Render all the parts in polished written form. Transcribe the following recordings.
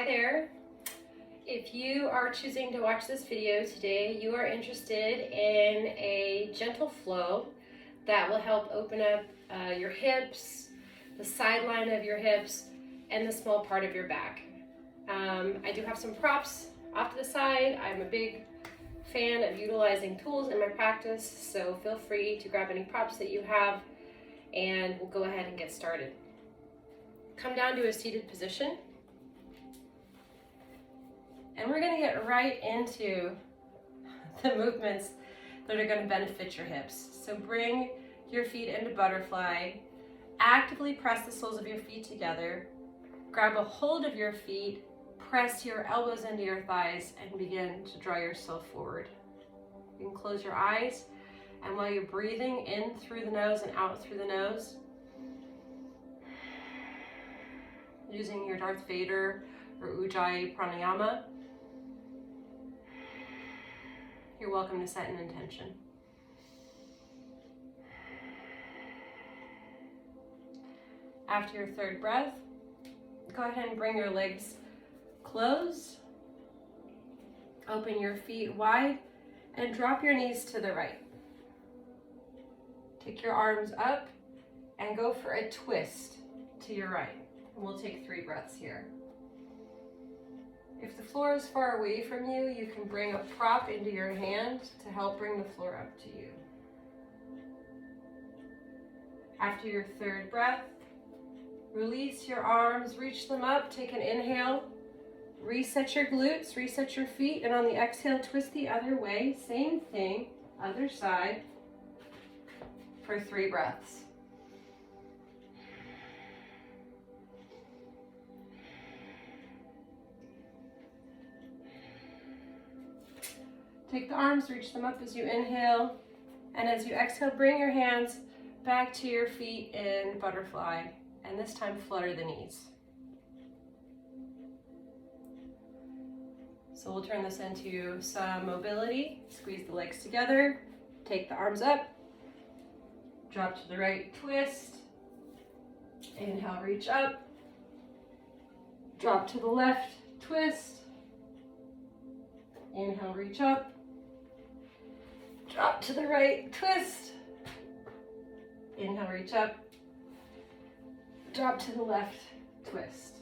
there. If you are choosing to watch this video today, you are interested in a gentle flow that will help open up your hips, the sideline of your hips, and the small part of your back. I do have some props off to the side. I'm a big fan of utilizing tools in my practice, so feel free to grab any props that you have and we'll go ahead and get started. Come down to a seated position. And we're going to get right into the movements that are going to benefit your hips. So bring your feet into butterfly. Actively press the soles of your feet together. Grab a hold of your feet. Press your elbows into your thighs and begin to draw yourself forward. You can close your eyes. And while you're breathing in through the nose and out through the nose, using your Darth Vader or Ujjayi pranayama, you're welcome to set an intention. After your third breath, go ahead and bring your legs closed. Open your feet wide and drop your knees to the right. Take your arms up and go for a twist to your right. And we'll take 3 breaths here. If the floor is far away from you, you can bring a prop into your hand to help bring the floor up to you. After your third breath, release your arms, reach them up, take an inhale, reset your glutes, reset your feet, and on the exhale, twist the other way. Same thing, other side, for 3 breaths. Take the arms, reach them up as you inhale, and as you exhale, bring your hands back to your feet in butterfly, and this time flutter the knees. So we'll turn this into some mobility. Squeeze the legs together, take the arms up, drop to the right, twist, inhale, reach up, drop to the left, twist, inhale, reach up, drop to the right, twist, inhale, reach up, drop to the left, twist.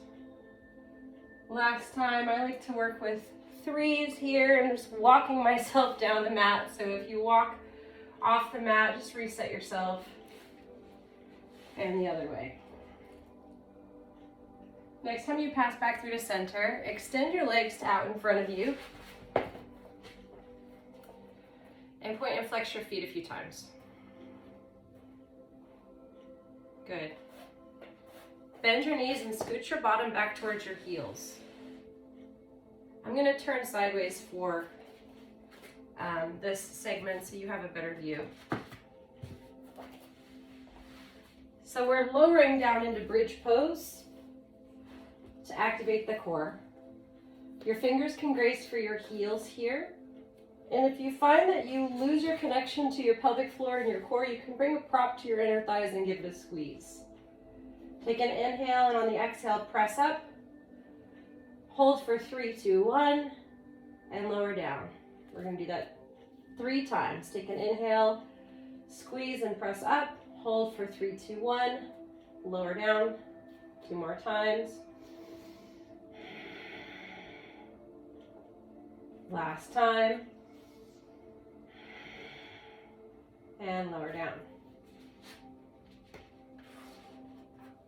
Last time, I like to work with 3s here and just walking myself down the mat. So if you walk off the mat, just reset yourself, and the other way. Next time you pass back through to center, extend your legs out in front of you and point and flex your feet a few times. Good. Bend your knees and scoot your bottom back towards your heels. I'm going to turn sideways for this segment so you have a better view. So we're lowering down into bridge pose to activate the core. Your fingers can grace for your heels here. And if you find that you lose your connection to your pelvic floor and your core, you can bring a prop to your inner thighs and give it a squeeze. Take an inhale, and on the exhale, press up. Hold for 3, 2, 1, and lower down. We're going to do that 3 times. Take an inhale, squeeze and press up. Hold for 3, 2, 1, lower down. 2 more times. Last time. And lower down.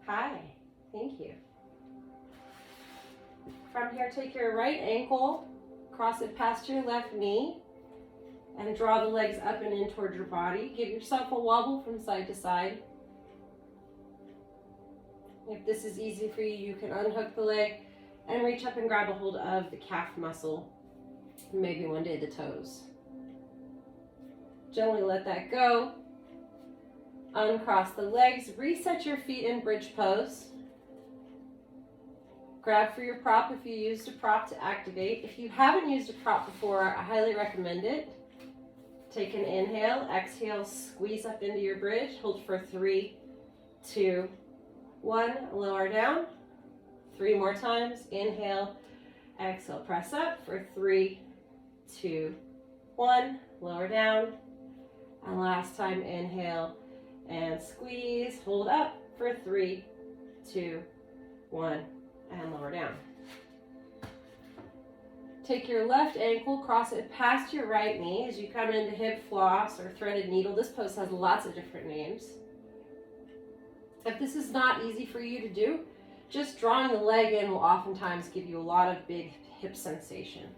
Hi, thank you. From here, take your right ankle, cross it past your left knee, and draw the legs up and in towards your body. Give yourself a wobble from side to side. If this is easy for you, you can unhook the leg and reach up and grab a hold of the calf muscle, maybe one day the toes. Gently let that go. Uncross the legs, reset your feet in bridge pose. Grab for your prop if you used a prop to activate. If you haven't used a prop before, I highly recommend it. Take an inhale, exhale, squeeze up into your bridge. Hold for 3, 2, 1, lower down. 3 more times. Inhale, Exhale, press up for 3, 2, 1. Lower down. And last time, inhale and squeeze. Hold up for 3, 2, 1. And lower down. Take your left ankle, cross it past your right knee as you come into hip floss or threaded needle. This pose has lots of different names. If this is not easy for you to do, just drawing the leg in will oftentimes give you a lot of big hip sensation.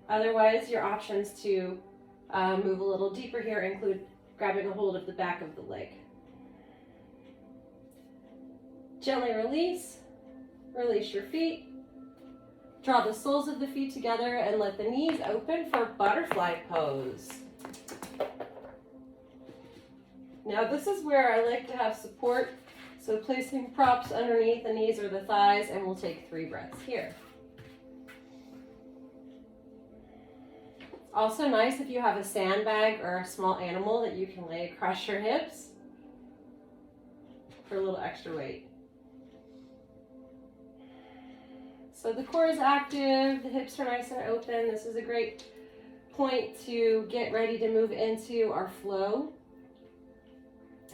Otherwise, your options to move a little deeper here include grabbing a hold of the back of the leg. Gently release your feet. Draw the soles of the feet together and let the knees open for butterfly pose. Now this is where I like to have support, so placing props underneath the knees or the thighs, and we'll take 3 breaths here. Also nice if you have a sandbag or a small animal that you can lay across your hips for a little extra weight. So the core is active, the hips are nice and open. This is a great point to get ready to move into our flow.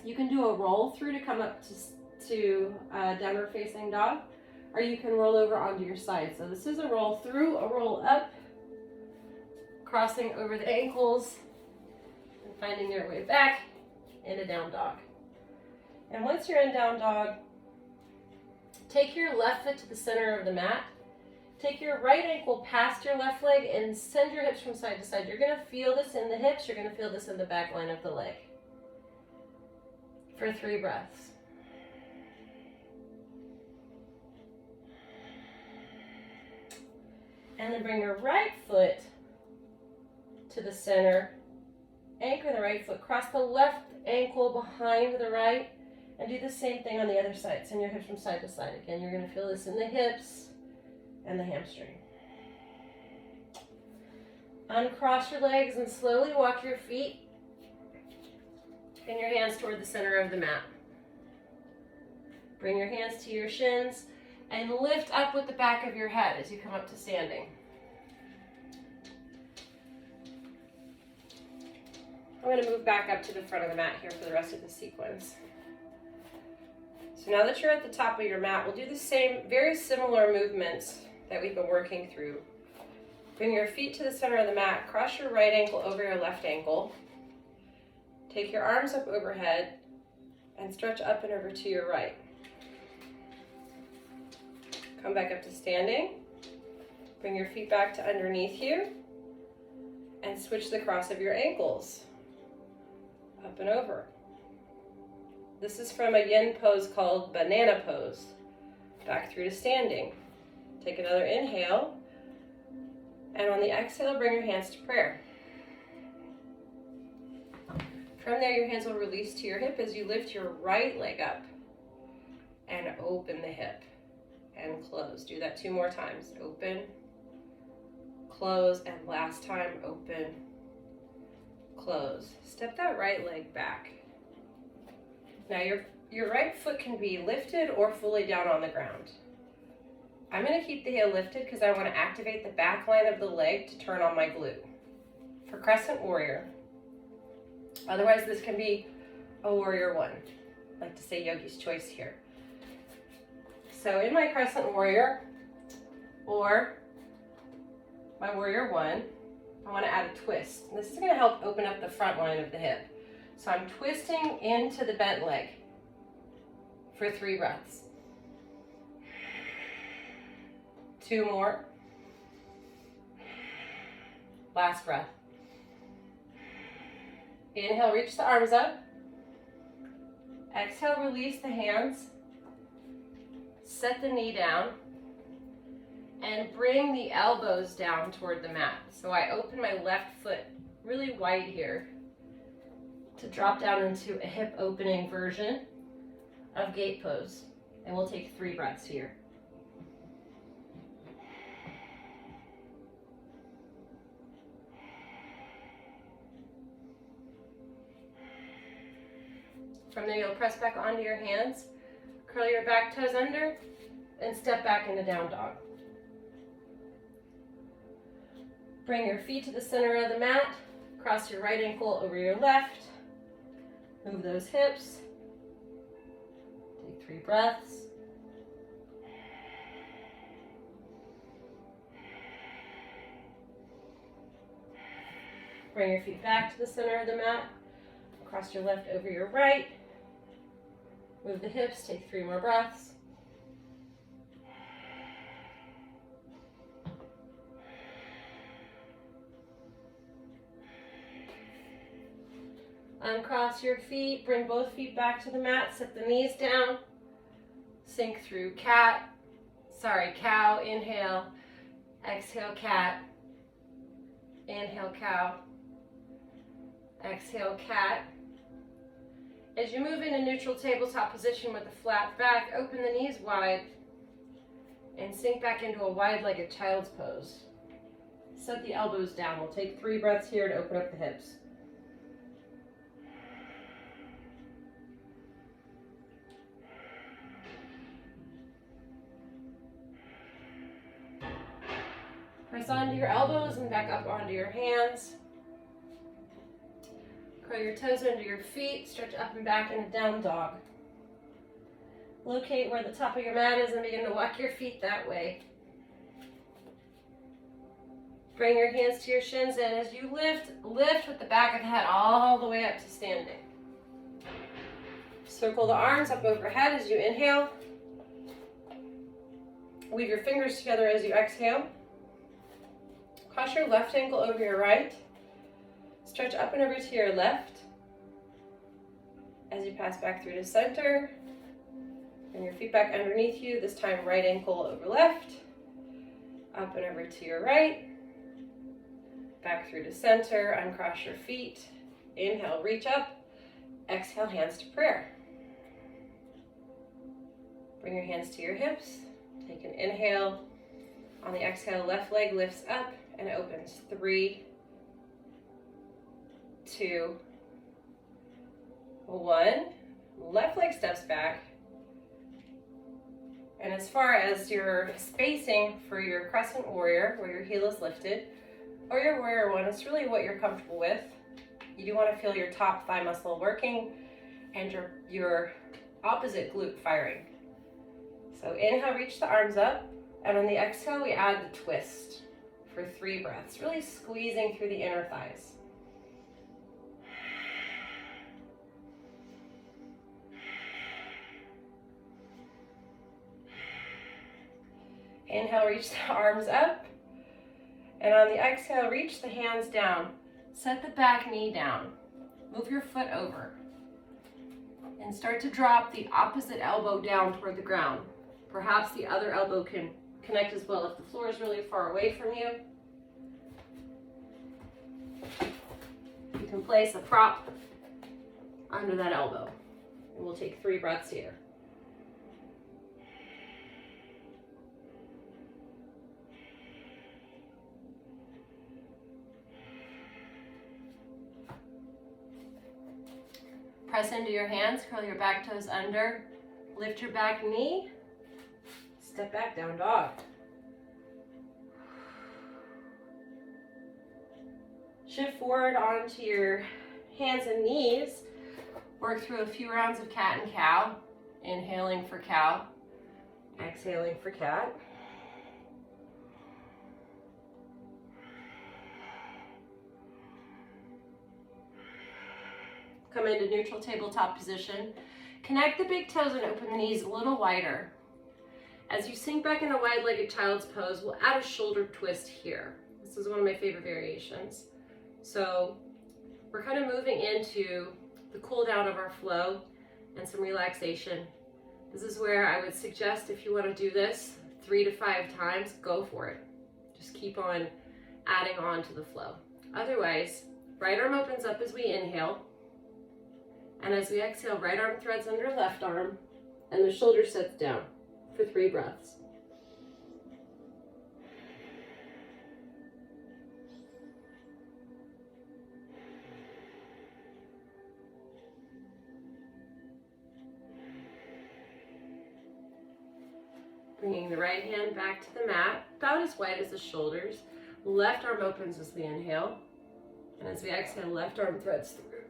You can do a roll through to come up to downward facing dog, or you can roll over onto your side. So this is a roll through, a roll up, crossing over the ankles, and finding your way back into down dog. And once you're in down dog, take your left foot to the center of the mat. Take your right ankle past your left leg and send your hips from side to side. You're going to feel this in the hips. You're going to feel this in the back line of the leg. For 3 breaths. And then bring your right foot to the center. Anchor the right foot. Cross the left ankle behind the right. And do the same thing on the other side. Send your hips from side to side. Again, you're going to feel this in the hips and the hamstring. Uncross your legs and slowly walk your feet and your hands toward the center of the mat. Bring your hands to your shins and lift up with the back of your head as you come up to standing. I'm going to move back up to the front of the mat here for the rest of the sequence. So now that you're at the top of your mat, we'll do the same, very similar movements that we've been working through. Bring your feet to the center of the mat, cross your right ankle over your left ankle. Take your arms up overhead and stretch up and over to your right. Come back up to standing. Bring your feet back to underneath you and switch the cross of your ankles. Up and over. This is from a yin pose called banana pose. Back through to standing. Take another inhale. And on the exhale, bring your hands to prayer. From there, your hands will release to your hip as you lift your right leg up and open the hip and close. Do that 2 more times. Open, close, and last time, open, close. Step that right leg back. Now your right foot can be lifted or fully down on the ground. I'm going to keep the heel lifted because I want to activate the back line of the leg to turn on my glute. For Crescent Warrior. Otherwise, this can be a Warrior 1. I like to say Yogi's Choice here. So in my Crescent Warrior or my Warrior 1, I want to add a twist. And this is going to help open up the front line of the hip. So I'm twisting into the bent leg for 3 breaths. 2 more. Last breath. Inhale, reach the arms up. Exhale, release the hands. Set the knee down. And bring the elbows down toward the mat. So I open my left foot really wide here to drop down into a hip opening version of gate pose. And we'll take 3 breaths here. From there, you'll press back onto your hands, curl your back toes under, and step back into down dog. Bring your feet to the center of the mat. Cross your right ankle over your left. Move those hips. Take 3 breaths. Bring your feet back to the center of the mat. Cross your left over your right. Move the hips, take 3 more breaths. Uncross your feet, bring both feet back to the mat, sit the knees down. Sink through cow, inhale. Exhale, cat. Inhale, cow. Exhale, cat. As you move into neutral tabletop position with a flat back, open the knees wide and sink back into a wide-legged child's pose. Set the elbows down. We'll take 3 breaths here to open up the hips. Press onto your elbows and back up onto your hands. Curl your toes under your feet, stretch up and back in a down dog. Locate where the top of your mat is and begin to walk your feet that way. Bring your hands to your shins, and as you lift with the back of the head all the way up to standing. Circle the arms up overhead as you inhale. Weave your fingers together as you exhale. Cross your left ankle over your right. Stretch up and over to your left. As you pass back through to center, bring your feet back underneath you, this time right ankle over left. Up and over to your right. Back through to center, uncross your feet. Inhale, reach up. Exhale, hands to prayer. Bring your hands to your hips. Take an inhale. On the exhale, left leg lifts up and opens. 3, 2, 1. Left leg steps back. And as far as your spacing for your crescent warrior, where your heel is lifted, or your warrior one, it's really what you're comfortable with. You do want to feel your top thigh muscle working and your opposite glute firing. So inhale, reach the arms up, and on the exhale, we add the twist for 3 breaths, really squeezing through the inner thighs. Inhale, reach the arms up, and on the exhale, reach the hands down. Set the back knee down. Move your foot over, and start to drop the opposite elbow down toward the ground. Perhaps the other elbow can connect as well if the floor is really far away from you. You can place a prop under that elbow. And we'll take 3 breaths here. Press into your hands, curl your back toes under, lift your back knee, step back, down dog. Shift forward onto your hands and knees. Work through a few rounds of cat and cow. Inhaling for cow, exhaling for cat. Come into neutral tabletop position. Connect the big toes and open the knees a little wider. As you sink back into wide-legged child's pose, we'll add a shoulder twist here. This is one of my favorite variations. So we're kind of moving into the cool down of our flow and some relaxation. This is where I would suggest, if you want to do this 3 to 5 times, go for it. Just keep on adding on to the flow. Otherwise, right arm opens up as we inhale. And as we exhale, right arm threads under left arm, and the shoulder sets down for 3 breaths. Bringing the right hand back to the mat, about as wide as the shoulders. Left arm opens as we inhale. And as we exhale, left arm threads through.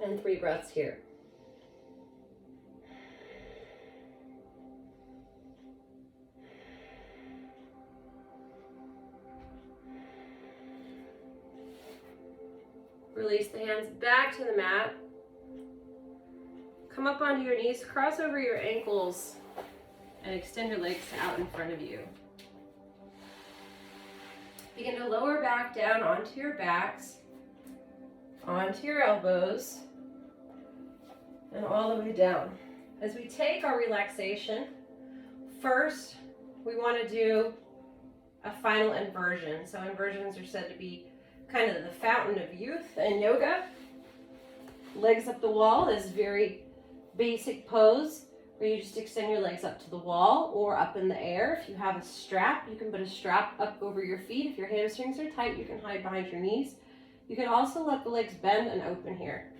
And 3 breaths here. Release the hands back to the mat. Come up onto your knees, cross over your ankles, and extend your legs out in front of you. Begin to lower back down onto your backs, onto your elbows, and all the way down. As we take our relaxation, first we want to do a final inversion. So inversions are said to be kind of the fountain of youth in yoga. Legs up the wall is very basic pose where you just extend your legs up to the wall or up in the air. If you have a strap, you can put a strap up over your feet. If your hamstrings are tight, you can hide behind your knees. You can also let the legs bend and open here.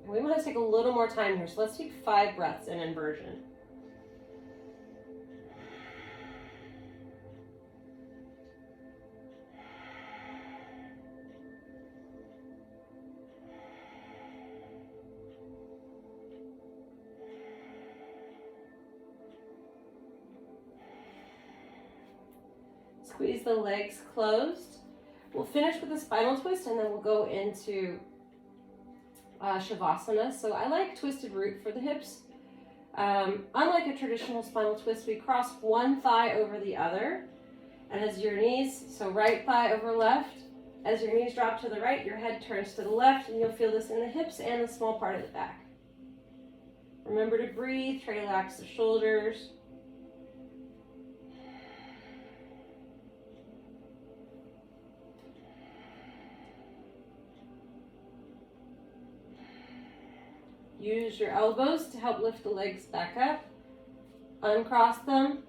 And we want to take a little more time here, so let's take 5 breaths in inversion. Squeeze the legs closed. We'll finish with a spinal twist and then we'll go into Shavasana. So I like twisted root for the hips. Unlike a traditional spinal twist, we cross one thigh over the other. And as your knees, so right thigh over left, as your knees drop to the right, your head turns to the left, and you'll feel this in the hips and the small part of the back. Remember to breathe, try to relax the shoulders. Use your elbows to help lift the legs back up. Uncross them,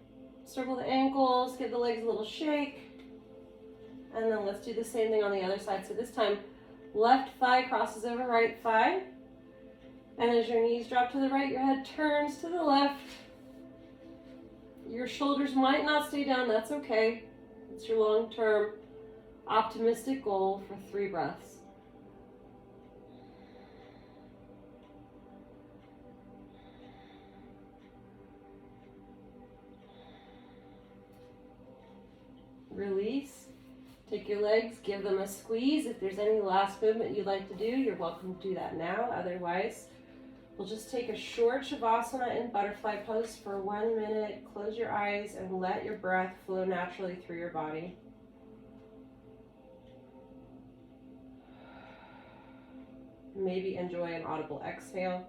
circle the ankles, give the legs a little shake. And then let's do the same thing on the other side. So this time, left thigh crosses over right thigh. And as your knees drop to the right, your head turns to the left. Your shoulders might not stay down, that's okay. It's your long-term optimistic goal for 3 breaths. Release. Take your legs, give them a squeeze. If there's any last movement you'd like to do, you're welcome to do that now. Otherwise, we'll just take a short Shavasana in butterfly pose for 1 minute. Close your eyes and let your breath flow naturally through your body. Maybe enjoy an audible exhale.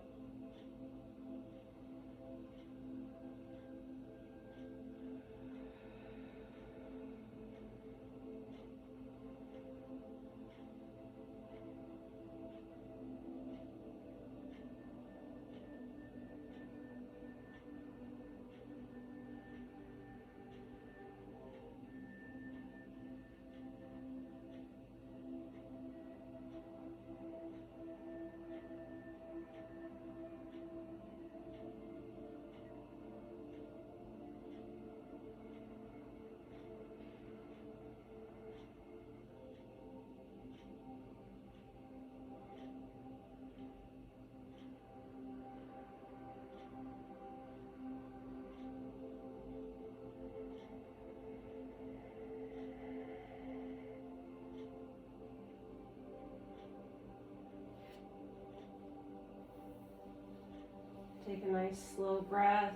Take a nice slow breath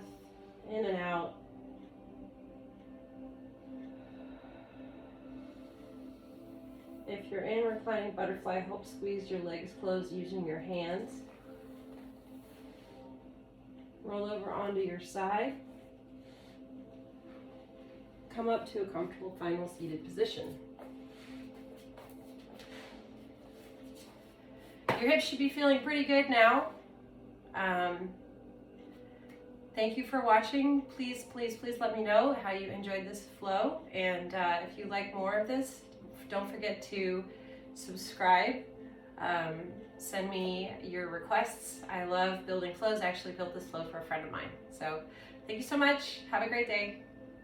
in and out. If you're in reclining butterfly, help squeeze your legs closed using your hands. Roll over onto your side. Come up to a comfortable final seated position. Your hips should be feeling pretty good now. Thank you for watching. Please, please, please let me know how you enjoyed this flow. And if you like more of this, don't forget to subscribe. Send me your requests. I love building flows. I actually built this flow for a friend of mine. So thank you so much. Have a great day.